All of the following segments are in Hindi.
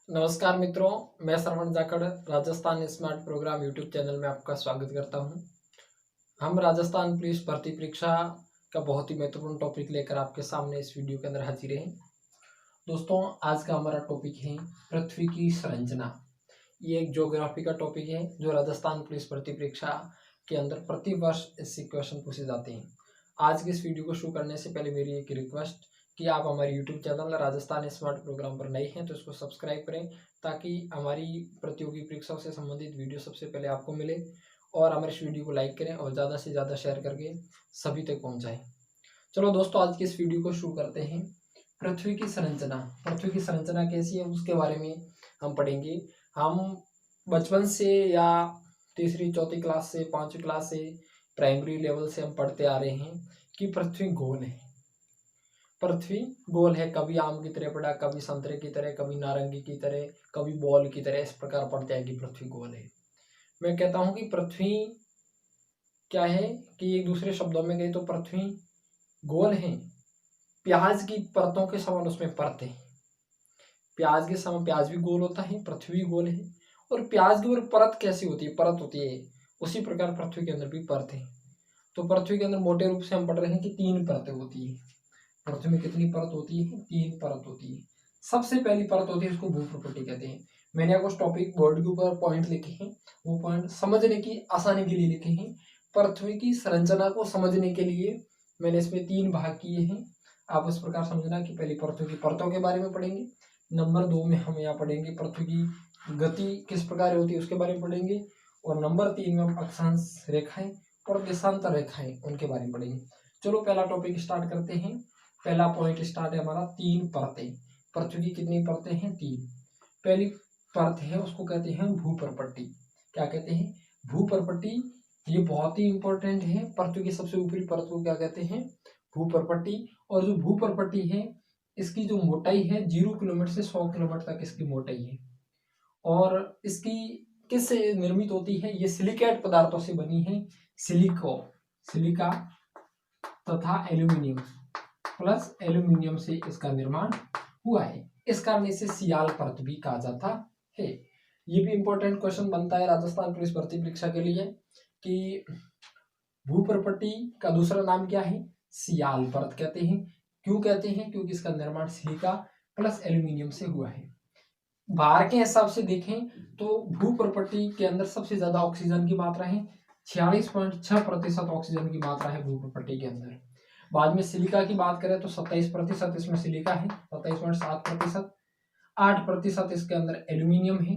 नमस्कार मित्रों, मैं Shravan Jakhar Rajasthan smart program YouTube channel में आपका स्वागत करता हूं। हम राजस्थान पुलिस भर्ती परीक्षा का बहुत ही महत्वपूर्ण टॉपिक लेकर आपके सामने इस वीडियो के अंदर हाजिर हैं। दोस्तों, आज का हमारा टॉपिक है पृथ्वी की संरचना। ये एक ज्योग्राफी का टॉपिक है जो राजस्थान पुलिस भर्ती परीक्षा के अंदर प्रति वर्ष इससे क्वेश्चन पूछे जाते हैं। आज के इस वीडियो को शुरू करने से पहले मेरी एक रिक्वेस्ट कि आप हमारे YouTube channel Rajasthan smart programme पर नए हैं तो इसको सब्सक्राइब करें ताकि हमारी प्रतियोगी परीक्षाओं से संबंधित वीडियो सबसे पहले आपको मिले, और हमारे इस वीडियो को लाइक करें और ज़्यादा से ज़्यादा शेयर करके सभी तक पहुँचाएँ। चलो दोस्तों, आज की इस वीडियो को शुरू करते हैं। पृथ्वी की संरचना। पृथ्वी की संरचना कैसी है उसके बारे में हम पढ़ेंगे। हम बचपन से या तीसरी चौथी क्लास से पाँचवीं क्लास से प्राइमरी लेवल से हम पढ़ते आ रहे हैं कि पृथ्वी गोल है। पृथ्वी गोल है। कभी आम की तरह पढ़ा, कभी संतरे की तरह, कभी नारंगी की तरह, कभी बॉल की तरह, इस प्रकार पढ़ते हैं कि पृथ्वी गोल है। मैं कहता हूं कि पृथ्वी क्या है कि एक दूसरे शब्दों में गए तो पृथ्वी गोल है। प्याज की परतों के समान उसमें परतें। प्याज के समान प्याज भी गोल होता है, पृथ्वी गोल है। और प्याज के ऊपर परत कैसी होती है? परत होती है। उसी प्रकार पृथ्वी के अंदर भी परत है। तो पृथ्वी के अंदर मोटे रूप से हम पढ़ रहे हैं कि 3 परतें होती है। पृथ्वी में कितनी परत होती है? 3 परत होती है। सबसे पहली परत होती है, उसको भूप्रपट्टी कहते हैं। मैंने आपको टॉपिक बोर्ड के ऊपर पॉइंट लिखे हैं, वो पॉइंट समझने की आसानी के लिए लिखे हैं। पृथ्वी की संरचना को समझने के लिए मैंने इसमें 3 भाग किए हैं। आप इस प्रकार समझना कि पहले पृथ्वी की परतों के बारे में पढ़ेंगे, नंबर 2 में हम यहाँ पढ़ेंगे पृथ्वी की गति किस प्रकार होती है उसके बारे में पढ़ेंगे, और नंबर 3 में हम अक्षांश रेखाएं और देशांतर रेखाएं उनके बारे में पढ़ेंगे। चलो पहला टॉपिक स्टार्ट करते हैं। पहला पॉइंट स्टार्ट है हमारा 3 परतें। पृथ्वी की कितनी परतें हैं? 3। पहली परत है उसको कहते हैं भूप्रपट्टी। क्या कहते हैं? भूप्रपट्टी। ये बहुत ही इंपॉर्टेंट है। पृथ्वी की सबसे ऊपरी परत को क्या कहते हैं? भूप्रपट्टी। और जो भूप्रपट्टी है इसकी जो मोटाई है 0 किलोमीटर से 100 किलोमीटर तक इसकी मोटाई है। और इसकी किस से निर्मित होती है? ये सिलिकेट पदार्थों से बनी है। सिलिका तथा एल्यूमिनियम प्लस एल्यूमिनियम से इसका निर्माण हुआ है। इस कारण इसे सियाल परत भी कहा जाता है। ये भी इंपॉर्टेंट क्वेश्चन बनता है राजस्थान पुलिस भर्ती परीक्षा के लिए कि भूप्रपट्टी का दूसरा नाम क्या है? सियाल परत कहते हैं। क्यों कहते हैं? क्योंकि इसका निर्माण सिलिका प्लस एल्यूमिनियम से हुआ है। भार के हिसाब से देखें तो भूप्रपट्टी के अंदर सबसे ज्यादा ऑक्सीजन की मात्रा है। 46.6% ऑक्सीजन की मात्रा है भूप्रपट्टी के अंदर। बाद में सिलिका की बात करें तो 27% इसमें सिलिका है, 27.7%। 8% इसके अंदर एल्यूमिनियम है,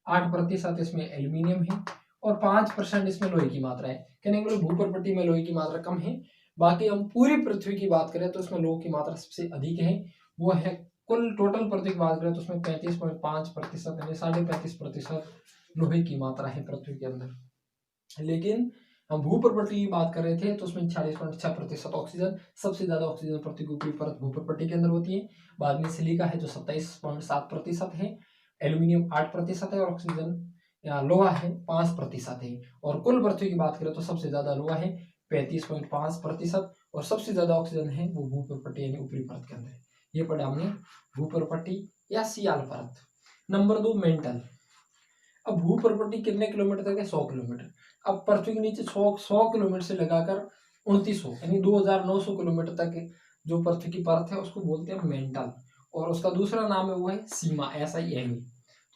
8% इसमें एल्यूमिनियम है, और 5% इसमें लोहे की मात्रा है। कहने के लिए भूप्रपट्टी में लोहे की मात्रा कम है। बाकी हम पूरी पृथ्वी की बात करें तो इसमें लोहे की मात्रा सबसे अधिक है। वो है कुल टोटल पृथ्वी की बात करें तो उसमें 35.5% यानी 35.5% लोहे की मात्रा है पृथ्वी के अंदर। लेकिन हम भूप्रपट्टी की बात कर रहे थे तो उसमें 46.6% ऑक्सीजन, सबसे ज्यादा ऑक्सीजन पृथ्वी की ऊपरी परत भूप्रपट्टी के अंदर होती है। बाद में सिलिका है जो 27.7% है, एल्यूमिनियम 8% है, और ऑक्सीजन या लोहा है 5% है। और कुल पृथ्वी की बात करें तो सबसे ज्यादा लोहा है 35.5%, और सबसे ज्यादा ऑक्सीजन है वो भूप्रपट्टी यानी ऊपरी परत के अंदर है। ये पढ़ा हमने भूप्रपट्टी या सियाल परत। Number 2 mental. अब भूप्रपट्टी कितने किलोमीटर तक है? 100 किलोमीटर। अब पृथ्वी के नीचे 100 किलोमीटर से लगाकर 2900 यानी 2900 किलोमीटर तक जो पृथ्वी की परत है उसको बोलते हैं मेंटल। और उसका दूसरा नाम है वो है सीमा, SIMA।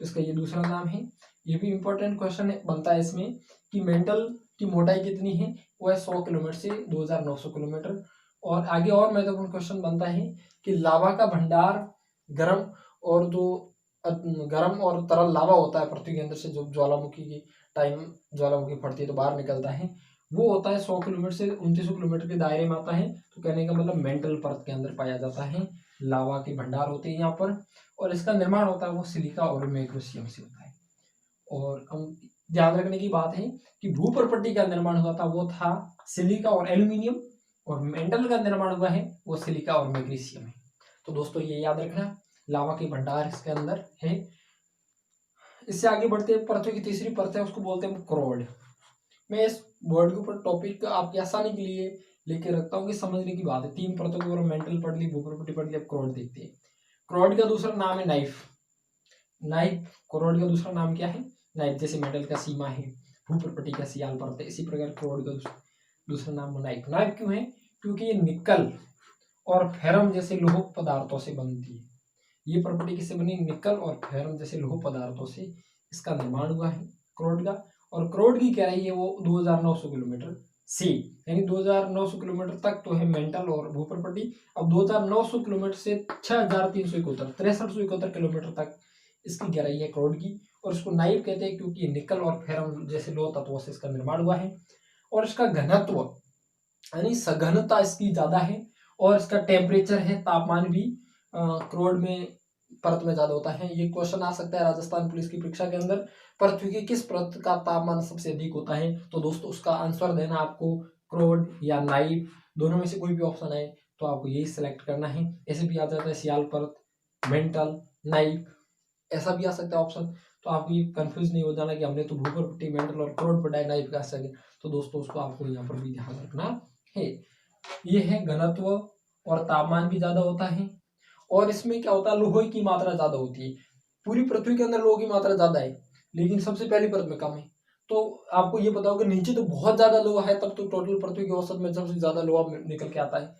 तो इसका ये दूसरा नाम है। ये भी इंपॉर्टेंट क्वेश्चन बनता है इसमें कि मेंटल की मोटाई कितनी है? वो है 100 किलोमीटर से 2900 किलोमीटर। और आगे और महत्वपूर्ण क्वेश्चन बनता है कि लावा का भंडार गर्म और जो गर्म और तरल लावा होता है पृथ्वी के अंदर से, जो ज्वालामुखी की टाइम ज्वालामुखी फटती है तो बाहर निकलता है, वो होता है 100 किलोमीटर से 2900 किलोमीटर के दायरे में आता है। तो कहने का मतलब मेंटल परत के अंदर पाया जाता है। लावा के भंडार होते हैं यहाँ पर, और इसका निर्माण होता है वो सिलिका और मैग्नीशियम से होता है। और हम ध्यान रखने की बात है कि भूप्रपट्टी का निर्माण हुआ था वो था सिलिका और एल्यूमिनियम, और मेंटल का निर्माण हुआ है वो सिलिका और मैग्नीशियम है। तो दोस्तों ये याद रखना, लावा के भंडार इसके अंदर है। इससे आगे बढ़ते हैं, पृथ्वी की तीसरी परत है उसको बोलते हैं क्रोड। मैं इस वर्ड के ऊपर टॉपिक आपकी आसानी के लिए लेके रखता हूँ कि समझने की बात है। 3 परतों के ऊपर मेंटल पढ़ ली, भूप्रपट्टी पढ़ ली, अब क्रोड देखते हैं। क्रोड का दूसरा नाम है नाइफ। नाइफ, क्रोड का दूसरा नाम क्या है? नाइफ। जैसे मेटल का सीमा है, भूप्रपटी का सियाल परत है, इसी प्रकार क्रोड का दूसरा नाम नाइफ। नाइफ क्यों है? क्योंकि ये निकल और फेरम जैसे लोह पदार्थों से बनती है। ये प्रॉपर्टी किससे बनी? निकल और फेरम जैसे लोह पदार्थों से इसका निर्माण हुआ है क्रोड का। और क्रोड की गहराई है वो 2900 किलोमीटर से, यानी 2900 किलोमीटर तक तो है मेंटल और भूप्रपटी। अब 2900 किलोमीटर से 6371 6371 किलोमीटर तक इसकी गहराई है क्रोड की। और इसको नाइफ कहते हैं क्योंकि निकल और फेरम जैसे लोह तत्वों से इसका निर्माण हुआ है। और इसका घनत्व यानी सघनता इसकी ज्यादा है। और इसका टेम्परेचर है, तापमान भी क्रोड में परत में ज्यादा होता है। ये क्वेश्चन आ सकता है राजस्थान पुलिस की परीक्षा के अंदर, पृथ्वी की किस परत का तापमान सबसे अधिक होता है? तो दोस्तों उसका आंसर देना आपको क्रोड या नाइफ, दोनों में से कोई भी ऑप्शन आए तो आपको यही सिलेक्ट करना है। ऐसे भी आ जाता है सियाल परत, मेंटल, नाइफ, ऐसा भी आ सकता है ऑप्शन। तो आपको ये कंफ्यूज नहीं हो जाना कि हमने तो भूप्रपटी, मेंटल और क्रोड पढ़ा है, नाइफ का सके। तो दोस्तों उसको आपको यहाँ पर भी ध्यान रखना है। ये है घनत्व और तापमान भी ज्यादा होता है। और इसमें क्या होता है? लोहे की मात्रा ज्यादा होती है। पूरी पृथ्वी के अंदर लोहे की मात्रा ज्यादा है, लेकिन सबसे पहली परत में कम है। तो आपको ये पता होगा नीचे तो बहुत ज्यादा लोहा है, तब तो टोटल पृथ्वी के औसत में सबसे ज्यादा लोहा निकल के आता है।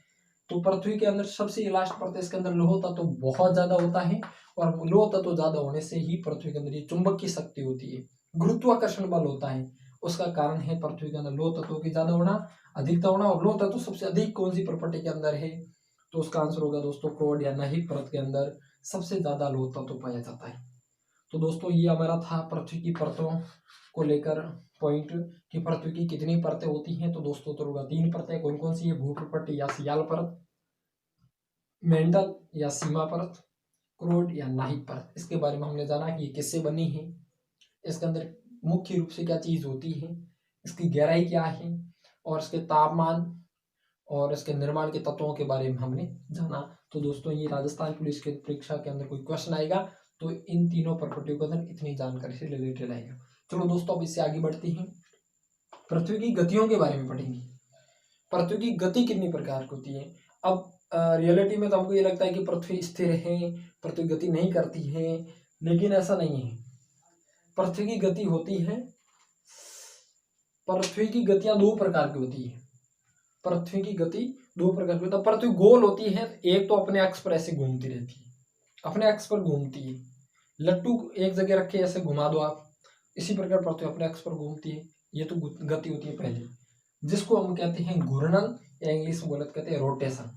तो पृथ्वी के अंदर सबसे लास्ट परत है, इसके अंदर लोह तत्व तो बहुत ज्यादा होता है। और लोह तत्व तो ज्यादा होने से ही पृथ्वी के अंदर ये चुंबक की शक्ति होती है, गुरुत्वाकर्षण बल होता है, उसका कारण है पृथ्वी के अंदर लोह तत्वों की ज्यादा होना, अधिकता होना। और लोह तत्व सबसे अधिक कौन सी प्रॉपर्टी के अंदर है? तो उसका आंसर होगा दोस्तों क्रोड या नाइफ परत के अंदर सबसे ज्यादा लोह तत्व पाया जाता है। तो दोस्तों ये हमारा था पृथ्वी की परतों को लेकर पॉइंट कि पृथ्वी की कितनी परतें होती हैं। तो दोस्तों तो होगा 3 परतें। कौन कौन सी है? भूप्रपटी या सियाल परत, मेंटल या सीमा परत, क्रोड या नाइफ परत। इसके बारे में हमने जाना कि ये किससे बनी है, इसके अंदर मुख्य रूप से क्या चीज होती है, इसकी गहराई क्या है, और इसके तापमान और इसके निर्माण के तत्वों के बारे में हमने जाना। तो दोस्तों ये राजस्थान पुलिस के परीक्षा के अंदर कोई क्वेश्चन आएगा तो इन तीनों प्रॉपर्टियों के अंदर इतनी जानकारी से रिलेटेड आएगा। चलो दोस्तों अब इससे आगे बढ़ते हैं, पृथ्वी की गतियों के बारे में पढ़ेंगे। पृथ्वी की गति कितनी प्रकार की होती है? अब रियलिटी में तो हमको ये लगता है कि पृथ्वी स्थिर है, पृथ्वी गति नहीं करती है, लेकिन ऐसा नहीं है। पृथ्वी की गति होती है, पृथ्वी की गतियां 2 प्रकार की होती है। पृथ्वी की गति 2 प्रकार की होती है। पृथ्वी गोल होती है, एक तो अपने अक्ष पर ऐसे घूमती रहती है, अपने अक्ष पर घूमती है। लट्टू एक जगह रखे ऐसे घुमा दो आप, इसी प्रकार पृथ्वी अपने अक्ष पर घूमती है। ये तो गति होती है पहली, जिसको हम कहते हैं घूर्णन, या इंग्लिश में बोलते कहते हैं रोटेशन।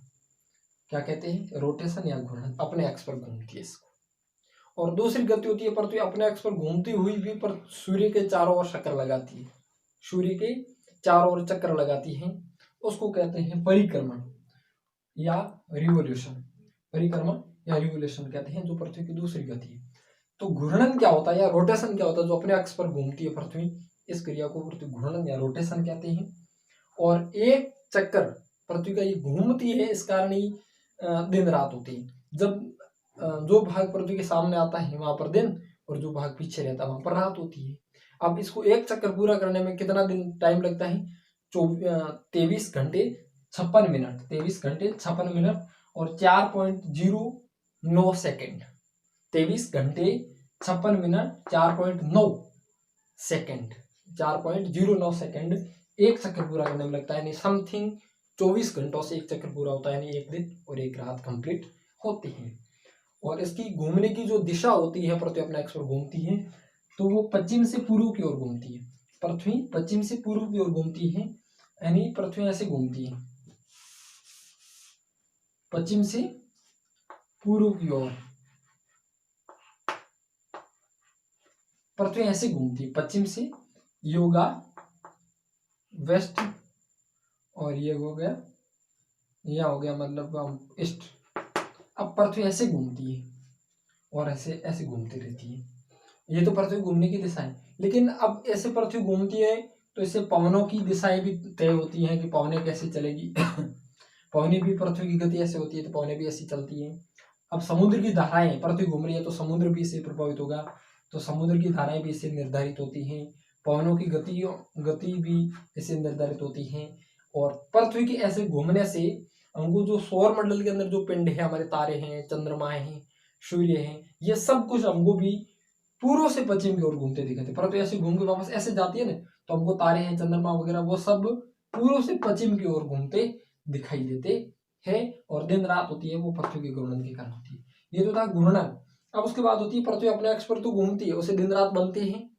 क्या कहते हैं? रोटेशन या घूर्णन, अपने अक्ष पर घूमती है इसको। और दूसरी गति होती है पृथ्वी अपने अक्ष पर घूमती हुई भी पर सूर्य के चारों ओर चक्कर लगाती है, सूर्य के चारों ओर चक्कर लगाती है, उसको कहते हैं परिक्रमण या रिवोल्यूशन। परिक्रमण या रिवोल्यूशन कहते हैं, जो पृथ्वी की दूसरी गति है। तो घूर्णन क्या होता है या रोटेशन क्या होता है? जो अपने अक्ष पर घूमती है पृथ्वी, इस क्रिया को पृथ्वी घूर्णन या रोटेशन कहते हैं। और एक चक्कर पृथ्वी का ये घूमती है, इस कारण ही दिन रात होती है। जब जो भाग पृथ्वी के सामने आता है वहां पर दिन, और जो भाग पीछे रहता है वहां पर रात होती है। अब इसको एक चक्कर पूरा करने में कितना दिन टाइम लगता है? 23 घंटे 56 मिनट, 23 घंटे 56 मिनट और 4.09 सेकेंड। 23 घंटे 56 मिनट 4.9 सेकेंड, 4.09 सेकेंड एक चक्कर पूरा करने में लगता है। यानी समथिंग 24 घंटों से एक चक्कर पूरा होता है, यानी एक दिन और एक रात कंप्लीट होती है। और इसकी घूमने की जो दिशा होती है, पृथ्वी अपने अक्ष पर घूमती है, तो वो पश्चिम से पूर्व की ओर घूमती है। पृथ्वी पश्चिम से पूर्व की ओर घूमती है, यानी पृथ्वी ऐसे घूमती है, पश्चिम से पूर्व की ओर पृथ्वी ऐसे घूमती है, पश्चिम से योगा वेस्ट, और ये हो गया, यह हो गया मतलब ईस्ट। अब पृथ्वी ऐसे घूमती है और ऐसे ऐसे घूमती रहती है। ये तो पृथ्वी घूमने की दिशा है, लेकिन अब ऐसे पृथ्वी घूमती है तो इससे पवनों की दिशाएं भी तय होती हैं कि पवनें कैसे चलेगी। पवनें भी पृथ्वी की गति ऐसे होती है तो पवनें भी ऐसी चलती हैं। अब समुद्र की धाराएं, पृथ्वी घूम रही है तो समुद्र भी इससे प्रभावित होगा, तो समुद्र की धाराएं भी इससे निर्धारित होती हैं। पवनों की गति भी इससे निर्धारित होती हैं। और पृथ्वी के ऐसे घूमने से हमको जो सौर मंडल के अंदर जो पिंड है, हमारे तारे हैं, चंद्रमा है, सूर्य है, ये सब कुछ हमको भी पूर्व से पश्चिम की ओर घूमते दिखाई देते। परंतु ऐसे घूम के वापस ऐसे जाती है ना, तो हमको तारे हैं, चंद्रमा वगैरह, वो सब पूर्व से पश्चिम की ओर घूमते दिखाई देते हैं। और दिन रात होती है वो पृथ्वी के घूर्णन के कारण होती है। ये तो था घूर्णन। अब उसके बाद होती है पृथ्वी अपने अक्ष पर तो घूमती है, उसे दिन रात बनते हैं।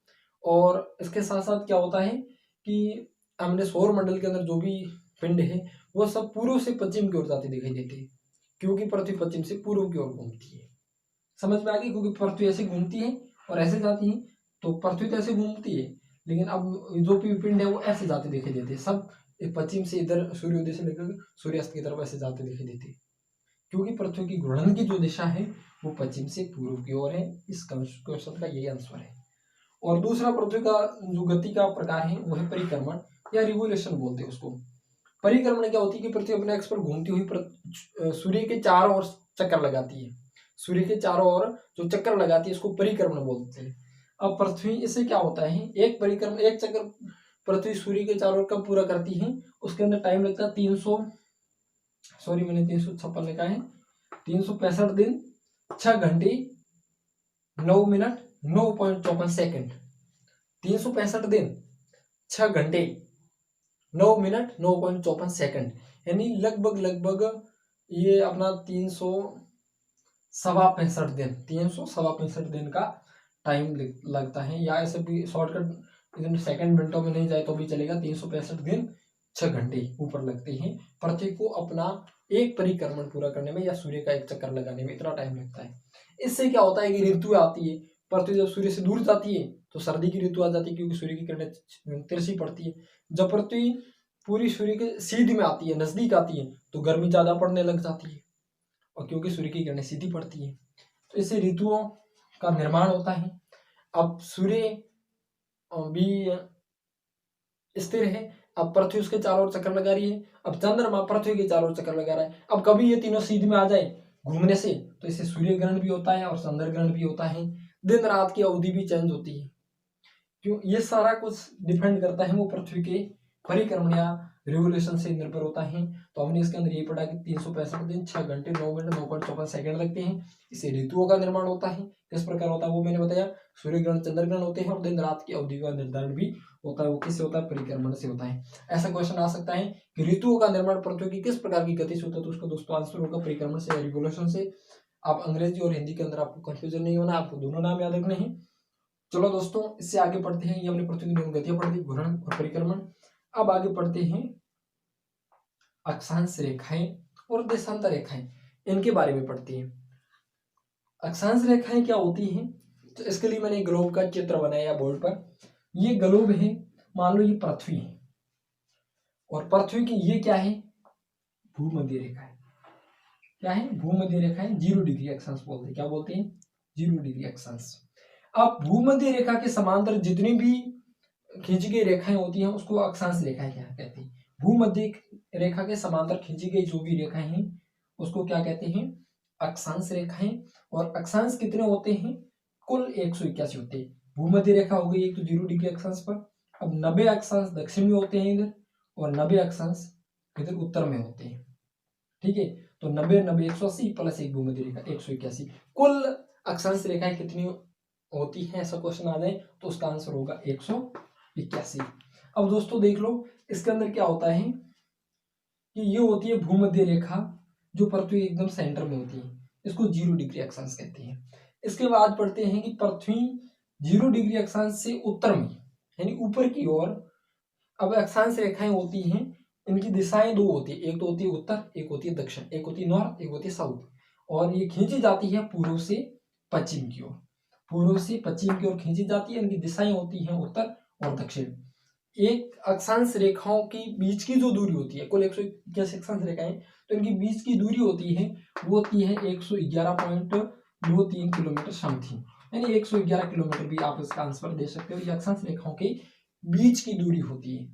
और इसके साथ साथ क्या होता है कि हमने सौर मंडल के अंदर जो भी पिंड है वो सब पूर्व से पश्चिम की ओर जाते दिखाई देते हैं, क्योंकि पृथ्वी पश्चिम से पूर्व की ओर घूमती है। समझ में आ गई? क्योंकि पृथ्वी ऐसे घूमती है और ऐसे जाती है, तो पृथ्वी तो ऐसे घूमती है, लेकिन अब जो भी पिंड है वो ऐसे जाते दिखाई देते हैं। सब पश्चिम से इधर सूर्योदय से लेकर सूर्यास्त की तरफ ऐसे जाते दिखाई देते हैं, क्योंकि पृथ्वी की घूर्णन की जो दिशा है वो पश्चिम से पूर्व की ओर है। इस क्वेश्चन का यही आंसर है। और दूसरा पृथ्वी का जो गति का प्रकार है वो है परिक्रमण या रिवोल्यूशन बोलते हैं उसको। परिक्रमण क्या होती है कि पृथ्वी अपने अक्ष पर घूमती हुई सूर्य के चारों ओर चक्कर लगाती है। सूर्य के चारों ओर जो चक्कर लगाती है उसको परिक्रमण बोलते हैं। अब पृथ्वी, इससे क्या होता है, एक चक्कर पृथ्वी सूर्य के चारों ओर कब पूरा करती है, उसके अंदर टाइम लगता है 356 लिखा है, 365 दिन 6 घंटे 9 मिनट 9.54 सेकंड। 365 दिन 6 घंटे 9 मिनट 9.54 सेकंड, यानी लगभग ये अपना 365 दिन का टाइम लगता है। या ऐसे भी शॉर्टकट सेकंड मिनटों में नहीं जाए तो भी चलेगा। 365 दिन 6 घंटे ऊपर लगते हैं पृथ्वी को अपना एक परिक्रमण पूरा करने में, या सूर्य का एक चक्कर लगाने में इतना टाइम लगता है। इससे क्या होता है कि ऋतु आती है। पृथ्वी जब सूर्य से दूर जाती है तो सर्दी की ऋतु आ जाती है, क्योंकि सूर्य की किरणें तिरछी पड़ती है। जब पृथ्वी पूरी सूर्य के सीध में आती है, नजदीक आती है, तो गर्मी ज्यादा पड़ने लग जाती है, और क्योंकि सूर्य की किरणें सीधी पड़ती है, तो इससे ऋतुओं का निर्माण होता है। अब सूर्य भी स्थिर है, अब पृथ्वी उसके चारों ओर चक्कर लगा रही है। अब चंद्रमा पृथ्वी के चारों ओर चक्कर लगा रहा है। अब कभी ये तीनों सीध में आ जाए घूमने से, तो इससे सूर्य ग्रहण भी होता है और चंद्र ग्रहण भी होता है। दिन रात की अवधि भी चेंज होती है। क्यों? ये सारा कुछ डिपेंड करता है वो पृथ्वी के परिक्रमण या रिवोल्यूशन से निर्भर होता है। तो हमने इसके अंदर ये पढ़ा कि 365 दिन 6 घंटे 9 मिनट 9.54 सेकंड लगते हैं। इससे ऋतुओं का निर्माण होता है। किस प्रकार होता है वो मैंने बताया। सूर्य ग्रहण चंद्र ग्रहण होते हैं, और दिन रात की अवधि का निर्धारण भी होता है। वो किससे होता है? परिक्रमण से होता है। ऐसा क्वेश्चन आ सकता है कि ऋतुओं का निर्माण पृथ्वी की किस प्रकार की गति से होता है, तो उसका दोस्तों आंसर होगा परिक्रमण से या रिवोल्यूशन से। आप अंग्रेजी और हिंदी के अंदर आपको कंफ्यूजन नहीं होना, आपको दोनों नाम याद रखने हैं। चलो दोस्तों, इससे आगे पढ़ते हैं। ये हमने पृथ्वी की गतियां पढ़ दी, घूर्णन और परिक्रमण। अब आगे पढ़ते हैं अक्षांश रेखाएं और देशांतर रेखाएं, इनके बारे में पढ़ते हैं। अक्षांश रेखाएं क्या होती हैं? तो इसके लिए मैंने ग्लोब का चित्र बनाया बोर्ड पर। ये ग्लोब है, मान लो ये पृथ्वी है, और पृथ्वी की ये क्या है? भूमध्य रेखा है। क्या है? भूमध्य रेखा है। 0 डिग्री अक्षांश बोलते हैं। क्या बोलते हैं? 0 डिग्री अक्षांश। अब भूमध्य रेखा के समांतर जितनी भी खींची गई रेखाएं होती हैं उसको अक्षांश रेखाएं क्या कहते हैं? भूमध्य रेखा के समांतर खींची गई जो भी रेखाएं हैं उसको क्या कहते हैं? अक्षांश रेखाएं। और अक्षांश कितने होते हैं? कुल 181 होते हैं। भूमध्य रेखा हो गई एक तो 0 डिग्री अक्षांश पर। अब 90 अक्षांश दक्षिण में होते हैं इधर, और 90 अक्षांश इधर उत्तर में होते हैं। ठीक है, तो 90 90 180 प्लस एक भूमध्य रेखा 181। कुल अक्षांश रेखाएं कितनी होती है, ऐसा क्वेश्चन आ जाए तो उसका आंसर होगा 181। अब दोस्तों देख लो, इसके अंदर क्या होता है कि ये होती है भूमध्य रेखा जो पृथ्वी एकदम सेंटर में होती है, इसको 0 डिग्री अक्षांश कहते हैं। इसके बाद पढ़ते हैं कि पृथ्वी 0 डिग्री अक्षांश से उत्तर में, यानी ऊपर की ओर। अब अक्षांश रेखाएं होती हैं, इनकी दिशाएं दो होती है, एक तो होती है उत्तर, एक होती है दक्षिण, एक होती है नॉर्थ, एक होती है साउथ। और ये खींची जाती है पूर्व से पश्चिम की ओर। पूर्व से पश्चिम की ओर खींची जाती है। इनकी दिशाएं होती हैं उत्तर और दक्षिण। एक अक्षांश रेखाओं की बीच की जो दूरी होती है, कुल 181 अक्षांश रेखाएं, तो इनकी बीच की दूरी होती है वो होती है 111.23 किलोमीटर समथिंग, यानी 111 किलोमीटर भी आप इसका आंसर दे सकते हो। ये अक्षांश रेखाओं के बीच की दूरी होती है।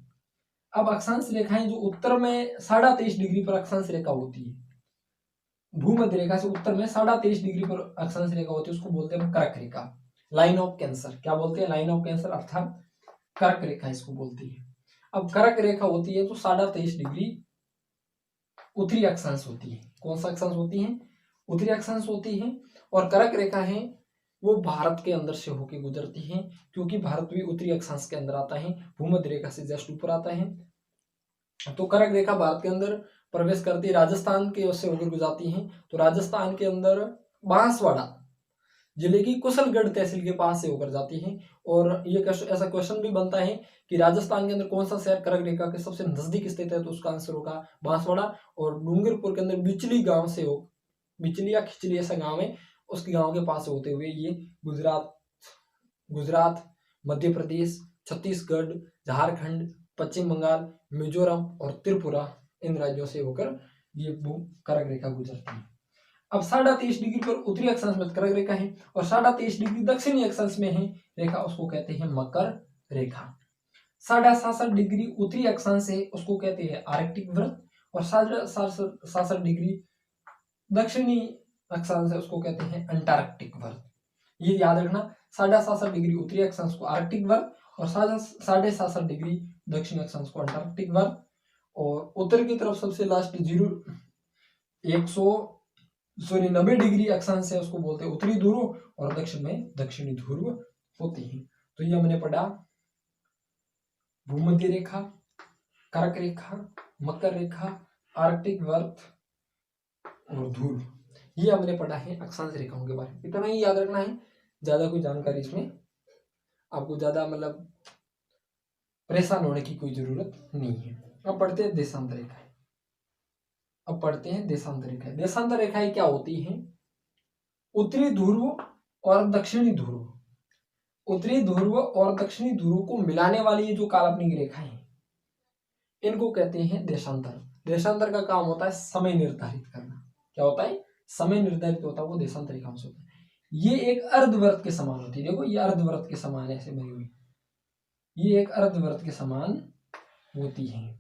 अब अक्षांश रेखाएं जो उत्तर में 23.5 डिग्री पर अक्षांश रेखा होती है, भूमध्य रेखा से उत्तर में 23.5 डिग्री पर अक्षांश रेखा होती है, उसको बोलते हैं कर्क रेखा, लाइन ऑफ कैंसर। क्या बोलते हैं? लाइन ऑफ कैंसर, अर्थात कर्क रेखा इसको बोलती है। अब कर्क रेखा होती है तो 23.5 डिग्री उत्तरी अक्षांश होती है। कौन सा अक्षांश होती है? उत्तरी अक्षांश होती है। और कर्क रेखा है वो भारत के अंदर से होके गुजरती हैं, क्योंकि भारत भी उत्तरी अक्षांश के अंदर आता है, भूमध्य रेखा से जस्ट ऊपर आता है। तो कर्क रेखा भारत के अंदर प्रवेश करती है, राजस्थान के से होकर गुजरती हैं। तो राजस्थान के अंदर बांसवाड़ा जिले की कुशलगढ़ तहसील के पास से होकर जाती है। और ये ऐसा क्वेश्चन भी बनता है कि राजस्थान के अंदर कौन सा शहर कर्क रेखा के सबसे नजदीक स्थित है, तो उसका आंसर होगा बांसवाड़ा। और डूंगरपुर के अंदर बिचली गांव से हो, बिचली या खिचली ऐसा गांव है, उसके गांव के पास होते हुए ये गुजरात, मध्य प्रदेश, छत्तीसगढ़, झारखंड, पश्चिम बंगाल, मिजोरम और त्रिपुरा, इन राज्यों से होकर ये कर्क रेखा गुजरती है। अब 23.5 डिग्री पर उत्तरी अक्षांश में कर्क रेखा है और 23.5 डिग्री दक्षिणी अक्षांश में है रेखा, उसको कहते हैं मकर रेखा। 67.5 डिग्री उत्तरी अक्षांश है, उसको कहते हैं आर्कटिक वृत्त। और 67 डिग्री दक्षिणी अक्षांश है, उसको कहते हैं अंटार्कटिक वृत्त। ये याद रखना, 67 डिग्री उत्तरी अक्षांश को आर्कटिक वृत्त और 67 डिग्री दक्षिणी अक्षांश को अंटार्कटिक वृत्त। और उत्तर की तरफ सबसे लास्ट 90 डिग्री अक्षांश है, उसको बोलते हैं उत्तरी ध्रुव, और दक्षिण में दक्षिणी ध्रुव होते हैं। तो ये हमने पढ़ा भूमध्य रेखा, कर्क रेखा, मकर रेखा, आर्कटिक वृत्त और ध्रुव, ये हमने पढ़ा है अक्षांश रेखाओं के बारे में। इतना ही याद रखना है, ज्यादा कोई जानकारी इसमें आपको ज्यादा मतलब परेशान होने की कोई जरूरत नहीं है। अब पढ़ते हैं देशांतर रेखाएं। देशांतर रेखाएं क्या होती हैं? उत्तरी ध्रुव और दक्षिणी ध्रुव, उत्तरी ध्रुव और दक्षिणी ध्रुव को मिलाने वाली ये जो काल्पनिक रेखाएं हैं, इनको कहते हैं देशांतर। देशांतर का काम होता है समय निर्धारित करना। क्या होता है? समय निर्धारित होता है, वो देशांतर रेखाओं से होता है। ये एक अर्धवृत्त के समान होती है। देखो ये अर्धवृत्त के समान ऐसे बनी हुई, ये एक अर्धवृत्त के समान होती है।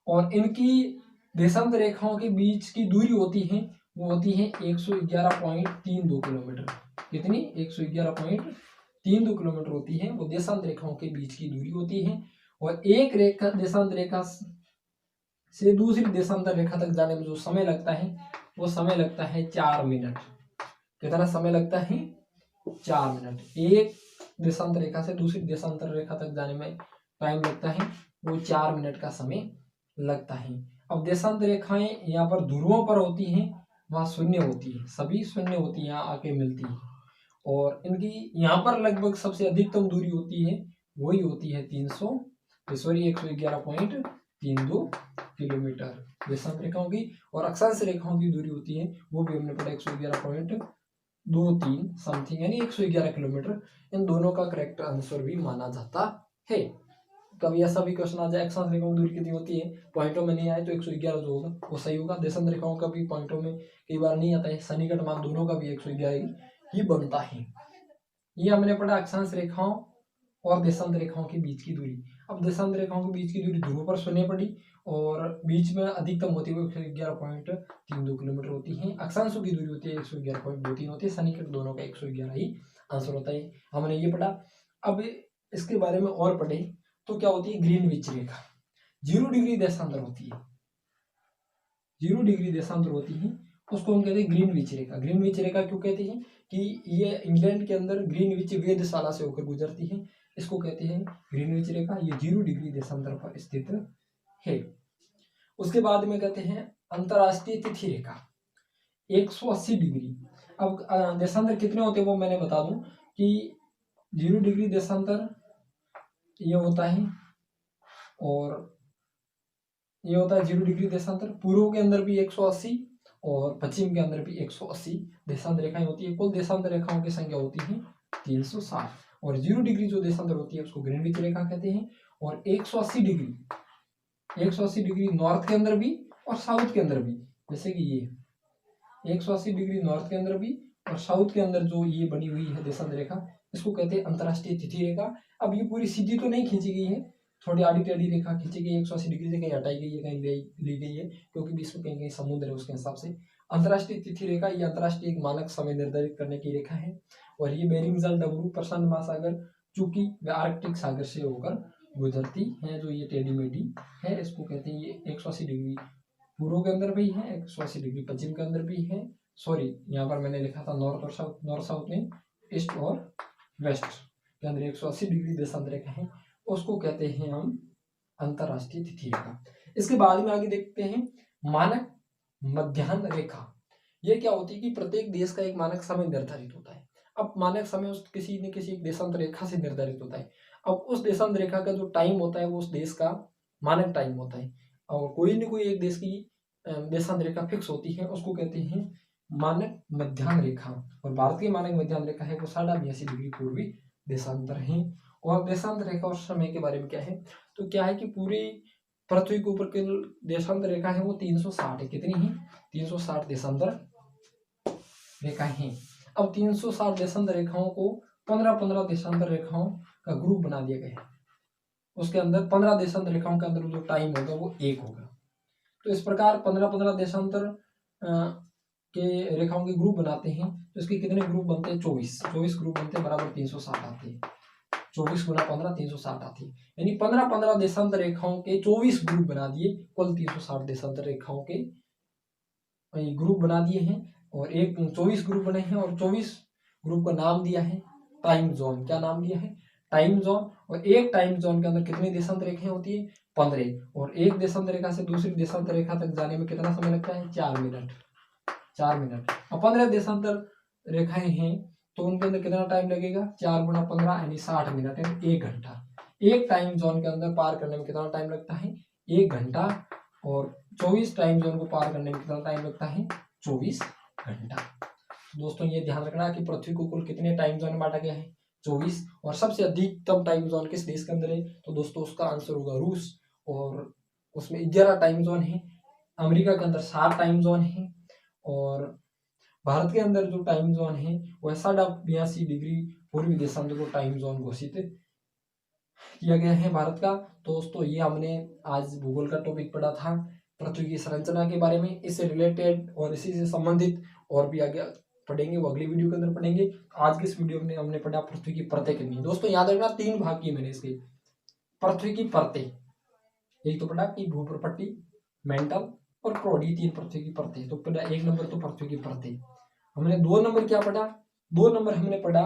और इनकी देशांतर रेखाओं के बीच की दूरी होती है, वो होती है 111.32 किलोमीटर। कितनी? 111.32 किलोमीटर होती है, वो देशांतर रेखाओं के बीच की दूरी होती है। और एक रेखा देशांतर रेखा से दूसरी देशांतर रेखा तक जाने में जो समय लगता है, वो समय लगता है 4 मिनट। कितना समय लगता है? 4 मिनट। एक देशांतर रेखा से दूसरी देशांतर रेखा तक जाने में टाइम लगता है, वो 4 मिनट का समय लगता है। अब देशांतर रेखाएं यहाँ पर ध्रुवों पर होती हैं, वहां शून्य होती है, सभी शून्य होती है, यहाँ आके मिलती है। और इनकी यहाँ पर लगभग सबसे अधिकतम दूरी होती है, वही होती है 111.32 किलोमीटर देशांतर रेखाओं की। और अक्षांश रेखाओं की दूरी होती है, वो भी हमने पढ़ा 111.23 समथिंग, यानी 111 किलोमीटर। इन दोनों का करेक्ट आंसर भी माना जाता है। कभी ऐसा भी क्वेश्चन आ जाए अक्षांश रेखाओं की दूरी कितनी होती है, पॉइंटों में नहीं आए तो 111 जो होगा वो सही होगा। देशांतर रेखाओं का भी पॉइंटों में कई बार नहीं आता है, सन्निकट मान दोनों का भी 111 ही बनता है। ये हमने पढ़ा अक्षांश रेखाओं और देशांतर रेखाओं के बीच की दूरी। अब देशांतर रेखाओं के बीच की दूरी ध्रुव पर शून्य पड़ी, और बीच में अधिकतम होती है 111.32 किलोमीटर होती है। अक्षांशों की दूरी होती है 111.23 होती है, सन्निकट दोनों का 111 ही आंसर होता है। हमने ये पढ़ा। अब इसके बारे में और पढ़े तो क्या होती है? ग्रीनविच रेखा 0 डिग्री देशांतर होती है, 0 डिग्री देशांतर होती है, उसको हम कहते हैं ग्रीनविच रेखा। ग्रीनविच रेखा क्यों कहते हैं? कि ये इंग्लैंड के अंदर ग्रीनविच वेधशाला से होकर गुजरती है, इसको कहते हैं ग्रीनविच रेखा। ये 0 डिग्री देशांतर पर स्थित है। उसके बाद में कहते हैं अंतरराष्ट्रीय तिथि रेखा 180 डिग्री। अब देशांतर कितने होते हैं वो मैंने बता दूं कि 0 डिग्री देशांतर ये होता है, और ये होता है 0 डिग्री देशांतर। पूर्व के अंदर भी 180 और पश्चिम के अंदर भी 180 देशांतर रेखाएं होती है। कुल देशांतर रेखाओं की संख्या होती है 360। और 0 डिग्री जो देशांतर होती है उसको ग्रीनविच रेखा कहते हैं। और 180 डिग्री नॉर्थ के अंदर भी और साउथ के अंदर भी, जैसे कि ये 180 डिग्री नॉर्थ के अंदर भी और साउथ के अंदर जो ये बनी हुई है देशांतर रेखा, इसको कहते हैं अंतरराष्ट्रीय तिथि रेखा। अब ये पूरी सीधी तो नहीं खींची गई है, थोड़ी आड़ी टेढ़ी रेखा खींची गई, 180 डिग्री से कहीं हटाई गई है, कहीं ली गई है, क्योंकि बीच में कहीं कहीं समुद्र है, उसके हिसाब से अंतरराष्ट्रीय तिथि रेखा ये अंतरराष्ट्रीय एक मानक समय निर्धारित करने की रेखा है। और ये बेरिंग जल, डब्रू, प्रशांत महासागर, चूंकि व आर्कटिक सागर से होकर गुजरती है। जो ये टेढ़ी मेढ़ी है, इसको कहते हैं ये 180 डिग्री पूर्व के अंदर भी है, 180 डिग्री पश्चिम के अंदर भी है, सॉरी यहाँ पर मैंने लिखा था नॉर्थ और साउथ, नॉर्थ साउथ नहीं, ईस्ट और वेस्ट के अंदर 180 डिग्री देशांतर रेखा है, उसको कहते हैं हम अंतरराष्ट्रीय तिथि रेखा। इसके बाद में आगे देखते हैं मानक मध्याह्न रेखा। ये क्या होती है कि प्रत्येक देश का एक मानक समय निर्धारित होता है। अब मानक समय उस किसी न किसी एक देशांतर रेखा से निर्धारित होता है। अब उस देशांतर रेखा का जो टाइम होता है वो उस देश का मानक टाइम होता है, और कोई न कोई एक देश की देशांतर रेखा फिक्स होती है, उसको कहते हैं मानक मध्याह्न रेखा। और भारत की मानक मध्याह्न रेखा है वो 82.5 डिग्री पूर्वी देशांतर है। और देशांतर रेखा और समय के बारे में क्या है, तो क्या है कि पूरी पृथ्वी के ऊपर के देशांतर रेखा है वो 360 है। कितनी है? 360 देशांतर रेखा है। अब 360 देशांतर रेखाओं को 15-15 देशांतर रेखाओं का ग्रुप बना दिया गया है। उसके अंदर 15 देशांतर रेखाओं के अंदर जो टाइम होगा वो 1 होगा। तो इस प्रकार 15-15 देशांतर के रेखाओं के ग्रुप बनाते हैं, तो इसके कितने ग्रुप बनते हैं? 24 ग्रुप बनते हैं, बराबर 360 आते हैं। 24 गुना 15 360 आती है, यानी 15-15 देशांतर रेखाओं के 24 ग्रुप बना दिए, कुल 360 देशांतर रेखाओं के ग्रुप बना दिए हैं। और एक 24 ग्रुप बने हैं, और 24 ग्रुप का नाम दिया है टाइम जोन। क्या नाम दिया है? Time zone. और एक टाइम जोन के अंदर कितनी देशांतर रेखाएं होती है? 15। और एक देशांतर रेखा से दूसरी देशांतर रेखा तक जाने में कितना समय लगता है? 4 मिनट। 4 मिनट। और 15 देशांतर रेखाएं हैं तो उनके अंदर कितना टाइम लगेगा? 4 गुना 15 यानी 60 मिनट, यानी 1 घंटा। एक टाइम जोन के अंदर पार करने में कितना टाइम लगता है? 1 घंटा। और 24 टाइम जोन को पार करने में कितना टाइम लगता है? 24 घंटा। दोस्तों ये ध्यान रखना कि पृथ्वी को कुल कितने टाइम जोन में बांटा गया है? 24। और सबसे अधिकतम टाइम जोन किस देश के अंदर है? तो दोस्तों उसका आंसर होगा रूस, और उसमें 11 टाइम जोन है। अमेरिका के अंदर 7 टाइम जोन है। और भारत के अंदर जो टाइम जोन है वह 82.5 डिग्री पूर्वी देशांतर को टाइम जोन घोषित किया गया है भारत का। तो दोस्तों ये हमने आज भूगोल का टॉपिक पढ़ा था, पृथ्वी की संरचना के बारे में। इससे रिलेटेड और इसी से संबंधित और भी आगे पढ़ेंगे, वो अगली वीडियो के अंदर पढ़ेंगे। आज की इस वीडियो में हमने पढ़ा पृथ्वी की परतें कितनी। दोस्तों याद रखना 3 भाग की मैंने इसके पृथ्वी की परतें। एक तो पढ़ा कि भूप्रपट्टी, मेंटल और क्रोड, ये 3 पृथ्वी की परतें। तो पढ़ा 1 नंबर तो पृथ्वी की परतें। हमने 2 नंबर क्या पढ़ा? 2 नंबर हमने पढ़ा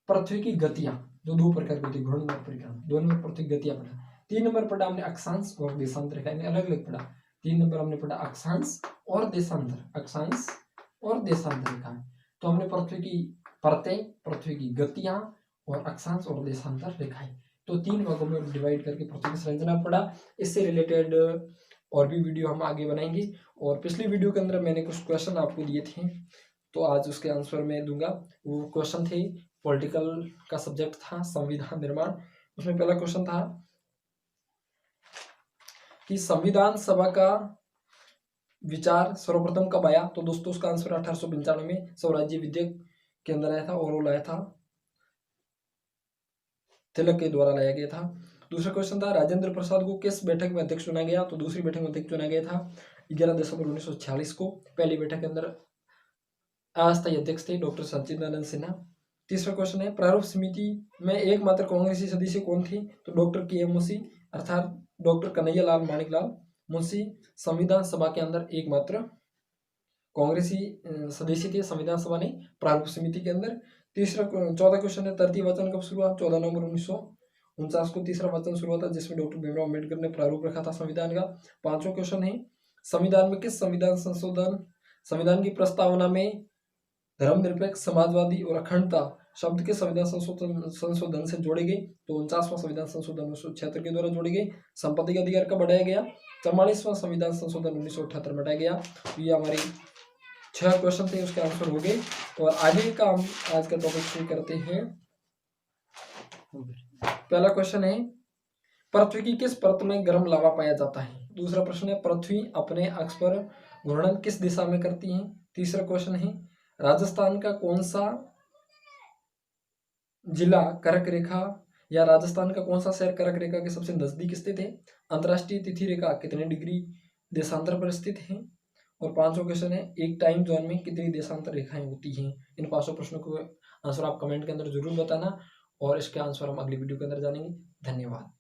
पृथ्वी की गतियां, जो 2 प्रकार की होती है, घूर्णन और परिक्रमा। 2 नंबर पृथ्वी की गतियां पढ़ा। 3 नंबर पढ़ा हमने अक्षांश और देशांतर रेखा, अलग अलग पढ़ा। 3 नंबर हमने पढ़ा अक्षांश और देशांतर, अक्षांश और देशांतर रेखा। तो हमने पृथ्वी की परतें, पृथ्वी की गतियां और अक्षांश और देशांतर रेखाएं, तो 3 भागों में डिवाइड करके पृथ्वी की संरचना पढ़ा। इससे रिलेटेड और भी वीडियो हम आगे बनाएंगे। और पिछली वीडियो के अंदर मैंने कुछ क्वेश्चन आपको दिए थे, तो आज उसके आंसर मैं दूंगा। वो क्वेश्चन थे, पॉलिटिकल का सब्जेक्ट था संविधान निर्माण। उसमें पहला क्वेश्चन था कि संविधान सभा का विचार सर्वप्रथम कब आया? तो दोस्तों उसका आंसर 1895 में स्वराज्य विधेयक के अंदर आया था, और वो लाया था तिलक के द्वारा लाया गया था। दूसरा क्वेश्चन था राजेंद्र प्रसाद को किस बैठक में अध्यक्ष चुना गया? तो दूसरी बैठक में अध्यक्ष चुना गया था 11 दिसंबर 1946 को। पहली बैठक के अंदर अस्थायी अध्यक्ष थे डॉक्टर सच्चिदानंद सिन्हा। तीसरा क्वेश्चन है प्रारूप समिति में एकमात्र कांग्रेसी सदस्य कौन थे? तो डॉक्टर के एम मुंशी अर्थात डॉक्टर कन्हैयालाल माणिकलाल मुंशी संविधान सभा के अंदर एकमात्र कांग्रेसी सदस्य थे संविधान सभा ने प्रारूप समिति के अंदर। चौथा क्वेश्चन है तृतीय वचन कब शुरू हुआ? 14 नवंबर 1949 को तीसरा वचन शुरू हुआ था, जिसमें डॉक्टर भीमराव अम्बेडकर ने प्रारूप रखा था संविधान का। पांचवा क्वेश्चन है संविधान में किस संविधान की प्रस्तावना में धर्मनिरपेक्ष, समाजवादी और अखंडता शब्द के संविधान संशोधन से जोड़े गए? तो 49वां संविधान संशोधन 1976 के द्वारा जोड़े गए। संपत्ति का अधिकार कब बढ़ाया गया? 44वां संविधान संशोधन 1978 में हटाया गया। ये हमारे 6 क्वेश्चन थे, उसके आंसर हो गए। और आगे का हम आज का टॉपिक शुरू करते हैं। पहला क्वेश्चन है पृथ्वी की किस परत में गर्म लावा पाया जाता है? दूसरा प्रश्न है पृथ्वी अपने अक्ष पर घूर्णन किस दिशा में करती है? तीसरा क्वेश्चन है राजस्थान का कौन सा जिला कर्क रेखा या राजस्थान का कौन सा शहर कर्क रेखा के सबसे नजदीक स्थित है? अंतरराष्ट्रीय तिथि रेखा कितने डिग्री देशांतर पर स्थित है? और 5वां क्वेश्चन है एक टाइम जोन में कितनी देशांतर रेखाएं होती हैं? इन 5 प्रश्नों को आंसर आप कमेंट के अंदर जरूर बताना, और इसके आंसर हम अगली वीडियो के अंदर जानेंगे। धन्यवाद।